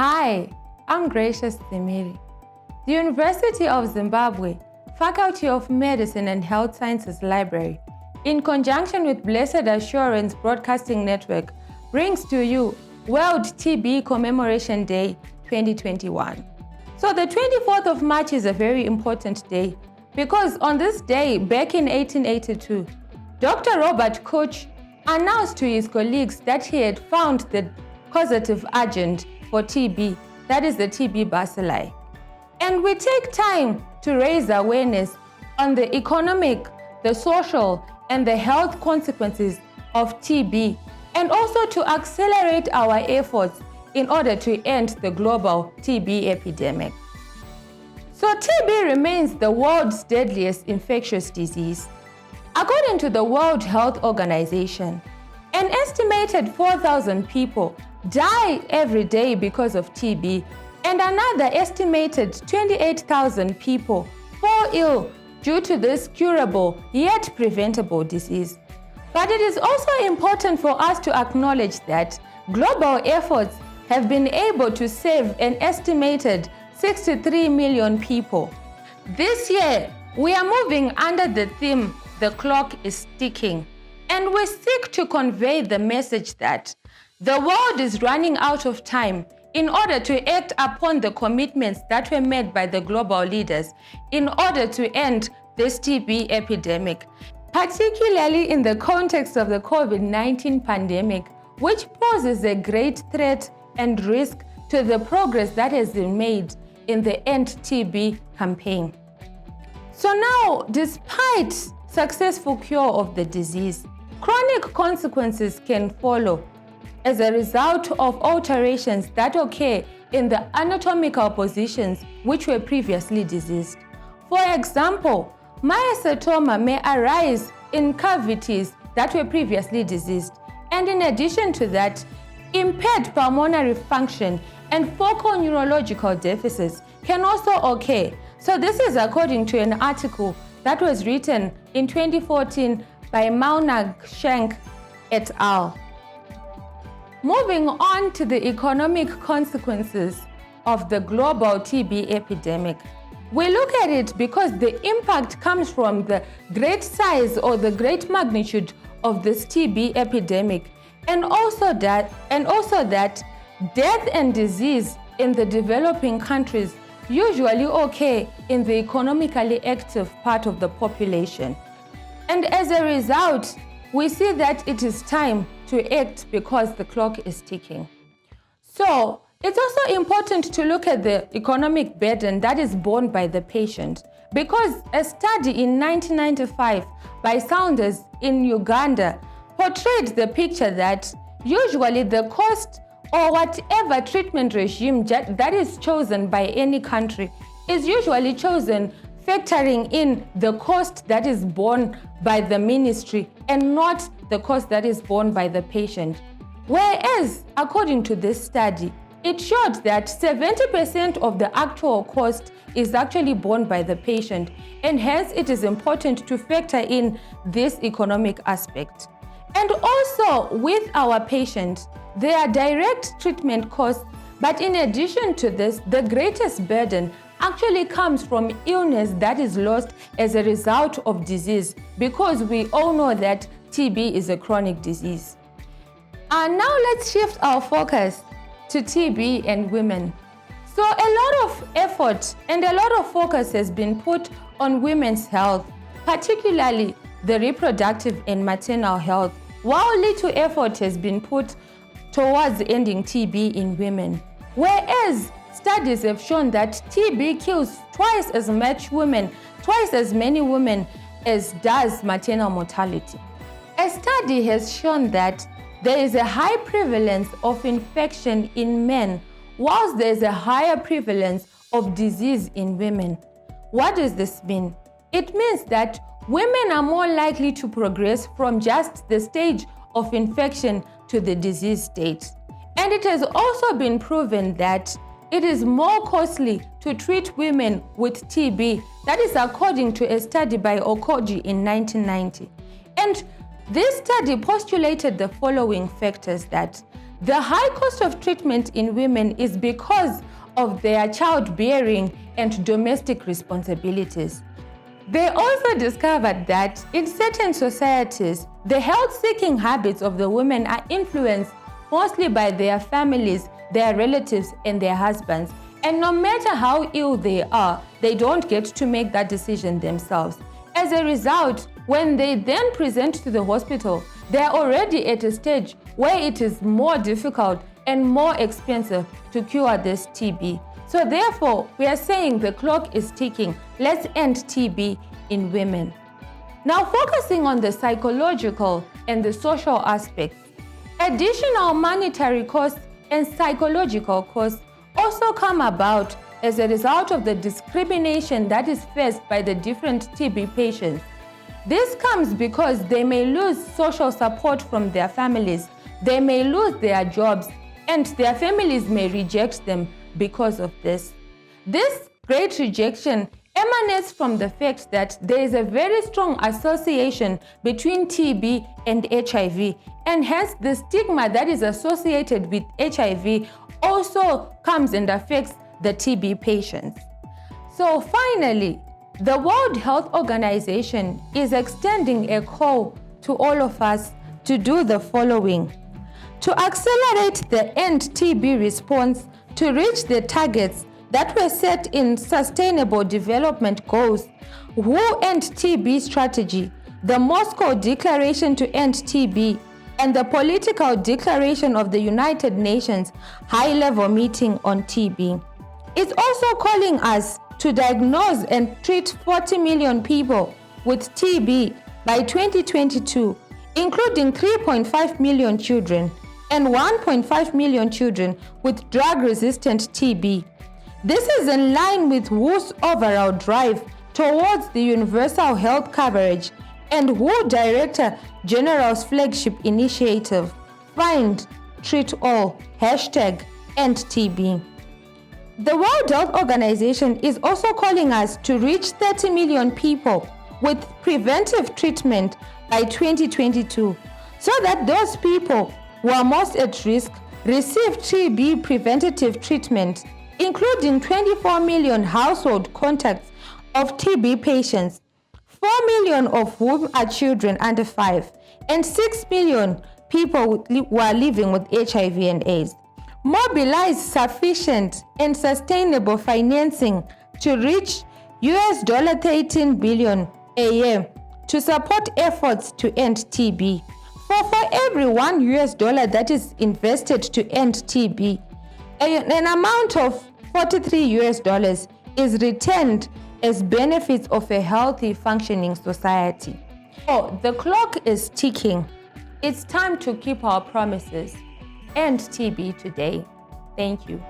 Hi, I'm Gracious Zimiri. The University of Zimbabwe, Faculty of Medicine and Health Sciences Library, in conjunction with Blessed Assurance Broadcasting Network, brings to you World TB Commemoration Day 2021. So the 24th of March is a very important day because on this day, back in 1882, Dr. Robert Koch announced to his colleagues that he had found the causative agent for TB, that is the TB bacilli. And we take time to raise awareness on the economic, the social, and the health consequences of TB, and also to accelerate our efforts in order to end the global TB epidemic. So TB remains the world's deadliest infectious disease. According to the World Health Organization, an estimated 4,000 people die every day because of TB, and another estimated 28,000 people fall ill due to this curable yet preventable disease. But it is also important for us to acknowledge that global efforts have been able to save an estimated 63 million people. This year, we are moving under the theme, "The clock is ticking," and we seek to convey the message that the world is running out of time in order to act upon the commitments that were made by the global leaders in order to end this TB epidemic, particularly in the context of the COVID-19 pandemic, which poses a great threat and risk to the progress that has been made in the End TB campaign. So now, despite successful cure of the disease, chronic consequences can follow as a result of alterations that occur in the anatomical positions which were previously diseased. For example, mycetoma may arise in cavities that were previously diseased, and in addition to that, impaired pulmonary function and focal neurological deficits can also occur. So this is according to an article that was written in 2014 by Maunag Shank et al. Moving on to the economic consequences of the global TB epidemic. We look at it because the impact comes from the great size or the great magnitude of this TB epidemic, and also that death and disease in the developing countries usually occur in the economically active part of the population. And as a result, we see that it is time to act because the clock is ticking. So it's also important to look at the economic burden that is borne by the patient, because a study in 1995 by Saunders in Uganda portrayed the picture that usually the cost or whatever treatment regime that is chosen by any country is usually chosen factoring in the cost that is borne by the ministry and not the cost that is borne by the patient. Whereas, according to this study, it showed that 70% of the actual cost is actually borne by the patient, and hence it is important to factor in this economic aspect. And also with our patients, there are direct treatment costs, but in addition to this, the greatest burden actually comes from illness that is lost as a result of disease, because we all know that TB is a chronic disease. And now let's shift our focus to TB and women. So a lot of effort and a lot of focus has been put on women's health, particularly the reproductive and maternal health, while little effort has been put towards ending TB in women. Whereas studies have shown that TB kills twice as many women as does maternal mortality. A study has shown that there is a high prevalence of infection in men, whilst there is a higher prevalence of disease in women. What does this mean? It means that women are more likely to progress from just the stage of infection to the disease state. And it has also been proven that it is more costly to treat women with TB. That is according to a study by Okoji in 1990. And this study postulated the following factors: that The high cost of treatment in women is because of their childbearing and domestic responsibilities. They also discovered that in certain societies, the health-seeking habits of the women are influenced mostly by their families, their relatives, and their husbands. And no matter how ill they are, they don't get to make that decision themselves. As a result, when they then present to the hospital, they're already at a stage where it is more difficult and more expensive to cure this TB. So therefore, we are saying the clock is ticking. Let's end TB in women. Now, focusing on the psychological and the social aspects, additional monetary costs and psychological costs also come about as a result of the discrimination that is faced by the different TB patients. This comes because they may lose social support from their families, they may lose their jobs, and their families may reject them because of this. This great rejection emanates from the fact that there is a very strong association between TB and HIV, and hence the stigma that is associated with HIV also comes and affects the TB patients. So finally, the World Health Organization is extending a call to all of us to do the following: to accelerate the end TB response to reach the targets that were set in Sustainable Development Goals, WHO End TB Strategy, the Moscow Declaration to End TB, and the Political Declaration of the United Nations High-Level Meeting on TB. It's also calling us to diagnose and treat 40 million people with TB by 2022, including 3.5 million children and 1.5 million children with drug-resistant TB. This is in line with WHO's overall drive towards the universal health coverage and WHO Director General's flagship initiative, Find, Treat All, #EndTB. The World Health Organization is also calling us to reach 30 million people with preventive treatment by 2022, so that those people who are most at risk receive TB preventative treatment, including 24 million household contacts of TB patients, 4 million of whom are children under 5, and 6 million people who are living with HIV and AIDS. Mobilize sufficient and sustainable financing to reach $13 billion a year to support efforts to end TB. For every $1 that is invested to end TB, an amount of $43 is returned as benefits of a healthy, functioning society. Oh, the clock is ticking. It's time to keep our promises. End TB today. Thank you.